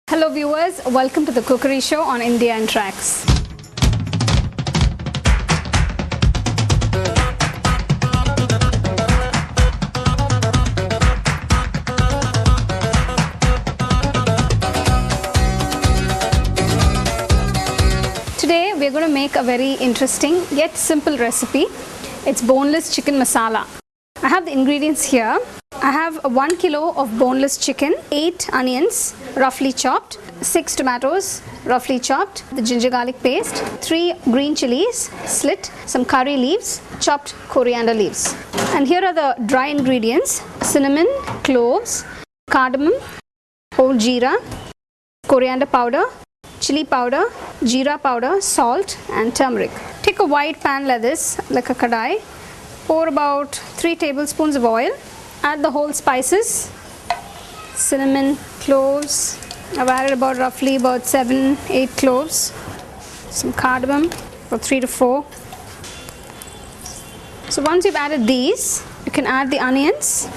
Hello viewers, welcome to the Cookery Show on India and Tracks. Today we are going to make a very interesting yet simple recipe. It's boneless chicken masala. I have the ingredients here. I have 1 kilo of boneless chicken, 8 onions roughly chopped, 6 tomatoes roughly chopped, the ginger garlic paste, 3 green chilies slit, some curry leaves, chopped coriander leaves. And here are the dry ingredients: cinnamon, cloves, cardamom, whole jeera, coriander powder, chili powder, jeera powder, salt and turmeric. Take a wide pan like this, like a kadai. Pour about 3 tablespoons of oil. Add the whole spices, cinnamon, cloves. I've added roughly about 7-8 cloves. Some cardamom, about 3 to 4. So once you've added these, you can add the onions.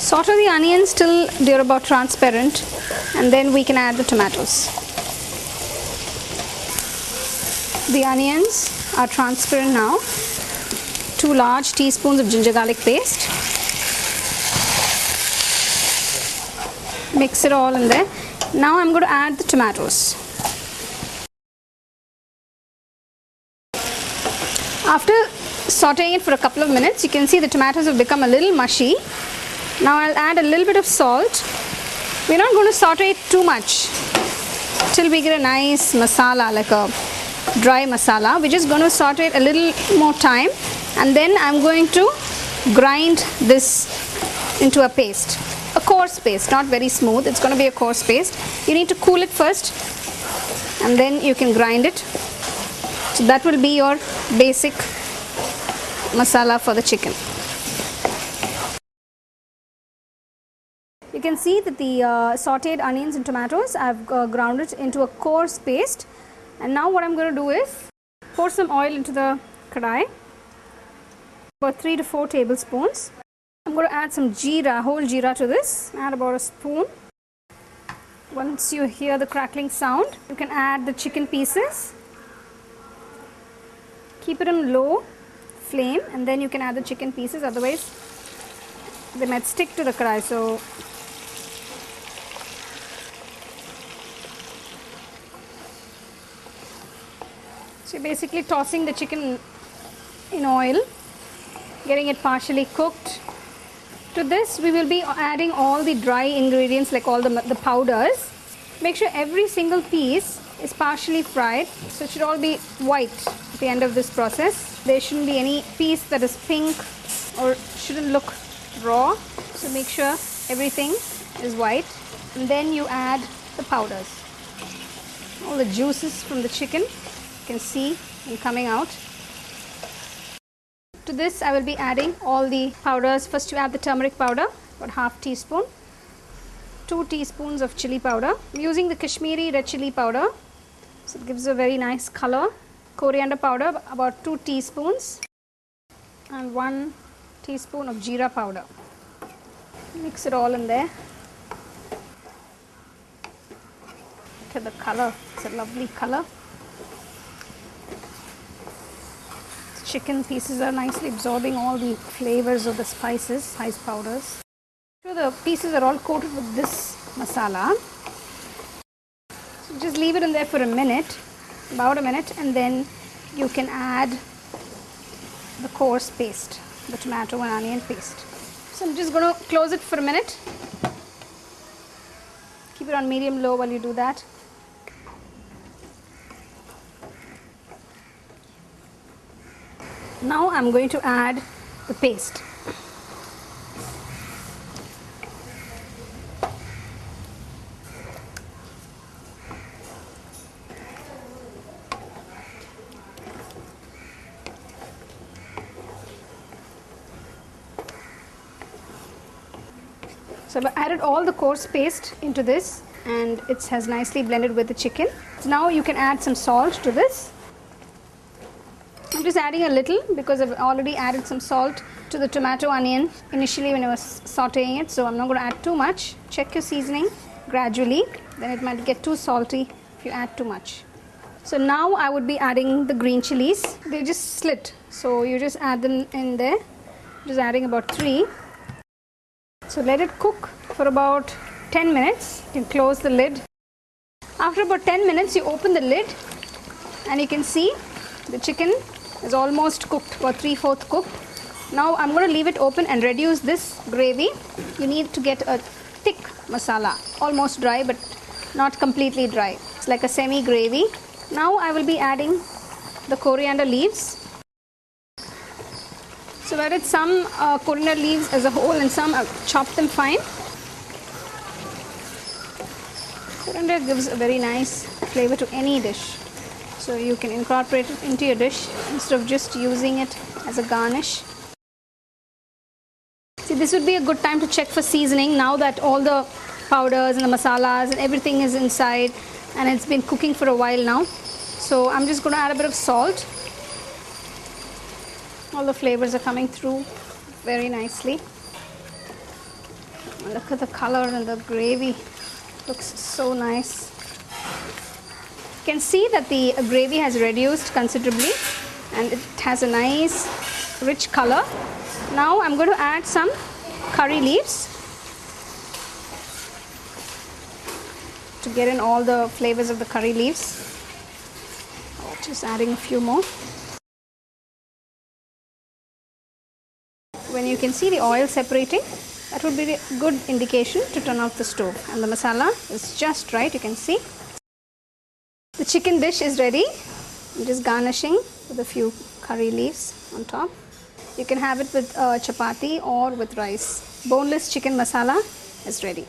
Saute the onions till they're about transparent, and then we can add the tomatoes. The onions are transparent now. 2 large teaspoons of ginger garlic paste. Mix it all in there. Now I'm going to add the tomatoes. After sauteing it for a couple of minutes, you can see the tomatoes have become a little mushy. Now I'll add a little bit of salt. We're not going to saute it too much till we get a nice masala, like a dry masala. We're just going to saute it a little more time, and then I'm going to grind this into a paste, a coarse paste, not very smooth. It's going to be a coarse paste. You need to cool it first, and then you can grind it. So that will be your basic masala for the chicken. You can see that the sauteed onions and tomatoes, I've ground it into a coarse paste. And now what I'm going to do is pour some oil into the kadai, about 3 to 4 tablespoons. I'm going to add some jeera, whole jeera to this. Add about a spoon. Once you hear the crackling sound, you can add the chicken pieces. Keep it on low flame, and then you can add the chicken pieces, otherwise they might stick to the kadai. So you're basically tossing the chicken in oil, getting it partially cooked. To this we will be adding all the dry ingredients, like all the powders. Make sure every single piece is partially fried, so it should all be white at the end of this process. There shouldn't be any piece that is pink or shouldn't look raw. So make sure everything is white, and then you add the powders. All the juices from the chicken you can see them coming out. To this I will be adding all the powders. First you add the turmeric powder, about half teaspoon, 2 teaspoons of chili powder. I'm using the Kashmiri red chili powder, so it gives a very nice color. Coriander powder, about 2 teaspoons, and 1 teaspoon of jeera powder. Mix it all in there. Look at the color, it's a lovely color. Chicken pieces are nicely absorbing all the flavors of the spices, spice powders. So the pieces are all coated with this masala. So just leave it in there for a minute, about a minute, and then you can add the coarse paste, the tomato and onion paste. So I'm just going to close it for a minute. Keep it on medium-low while you do that. Now I'm going to add the paste. So I've added all the coarse paste into this, and it has nicely blended with the chicken. So now you can add some salt to this. I'm just adding a little because I've already added some salt to the tomato onion initially when I was sauteing it, so I'm not going to add too much. Check your seasoning gradually, then it might get too salty if you add too much. So now I would be adding the green chilies. They just slit, so you just add them in there. Just adding about 3. So let it cook for about 10 minutes. You can close the lid. After about 10 minutes, you open the lid and you can see the chicken is almost cooked, about 3/4 cooked. Now I'm going to leave it open and reduce this gravy. You need to get a thick masala, almost dry but not completely dry. It's like a semi gravy. Now I will be adding the coriander leaves. So I added some coriander leaves as a whole and some I've chopped them fine. Coriander gives a very nice flavor to any dish. So you can incorporate it into your dish instead of just using it as a garnish. See, this would be a good time to check for seasoning now that all the powders and the masalas and everything is inside and it's been cooking for a while now. So I'm just going to add a bit of salt. All the flavors are coming through very nicely. And look at the color and the gravy. Looks so nice. You can see that the gravy has reduced considerably and it has a nice rich color. Now I'm going to add some curry leaves to get in all the flavors of the curry leaves. Just adding a few more. When you can see the oil separating, that would be a good indication to turn off the stove. And the masala is just right, you can see. The chicken dish is ready. I'm just garnishing with a few curry leaves on top. You can have it with chapati or with rice. Boneless chicken masala is ready.